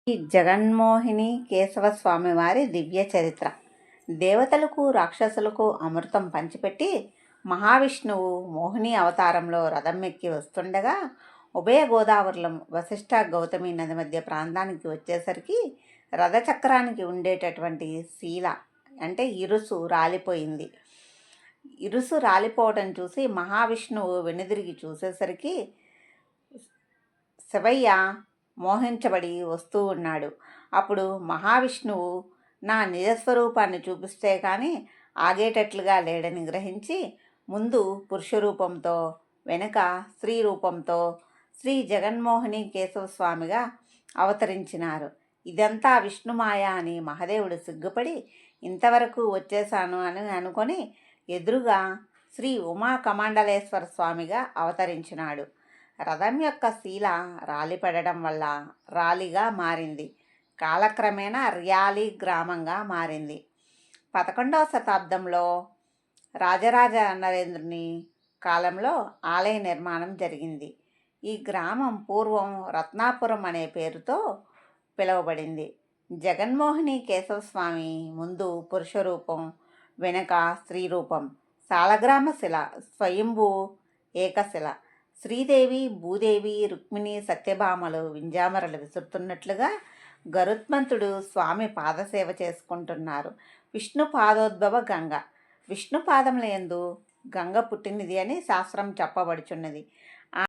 ఈ జగన్మోహిని కేశవస్వామి వారి దివ్య చరిత్ర. దేవతలకు రాక్షసులకు అమృతం పంచిపెట్టి మహావిష్ణువు మోహిని అవతారంలో రథం ఎక్కి వస్తుండగా ఉభయ గోదావరిలో వశిష్ఠ గౌతమి నది మధ్య ప్రాంతానికి వచ్చేసరికి రథచక్రానికి ఉండేటటువంటి శీల అంటే ఇరుసు రాలిపోయింది. ఇరుసు రాలిపోవటం చూసి మహావిష్ణువు వెనుదిరిగి చూసేసరికి శివయ్య మోహించబడి వస్తూ ఉన్నాడు. అప్పుడు మహావిష్ణువు నా నిజస్వరూపాన్ని చూపిస్తే కానీ ఆగేటట్లుగా లేడని గ్రహించి ముందు పురుష రూపంతో వెనుక స్త్రీ రూపంతో శ్రీ జగన్మోహిని కేశవస్వామిగా అవతరించినారు. ఇదంతా విష్ణుమాయ అని మహాదేవుడు సిగ్గుపడి ఇంతవరకు వచ్చేశాను అని అనుకొని ఎదురుగా శ్రీ ఉమా కమండలేశ్వర స్వామిగా అవతరించినాడు. రథం యొక్క శీల రాలిపడడం వల్ల రాలిగా మారింది. కాలక్రమేణా ర్యాలీ గ్రామంగా మారింది. 11వ శతాబ్దంలో రాజరాజ నరేంద్రుని కాలంలో ఆలయ నిర్మాణం జరిగింది. ఈ గ్రామం పూర్వం రత్నాపురం అనే పేరుతో పిలువబడింది. జగన్మోహిని కేశవస్వామి ముందు పురుష రూపం, వెనక స్త్రీ రూపం. సాలగ్రామ శిల, స్వయంభూ ఏకశిల. శ్రీదేవి, భూదేవి, రుక్మిణి, సత్యభామలు వింజామరలు విసురుతున్నట్లుగా గరుత్మంతుడు స్వామి పాదసేవ చేసుకుంటున్నారు. విష్ణు పాదోద్భవ గంగ. విష్ణు పాదముల యందు గంగ పుట్టినది అని శాస్త్రం చెప్పబడుచున్నది.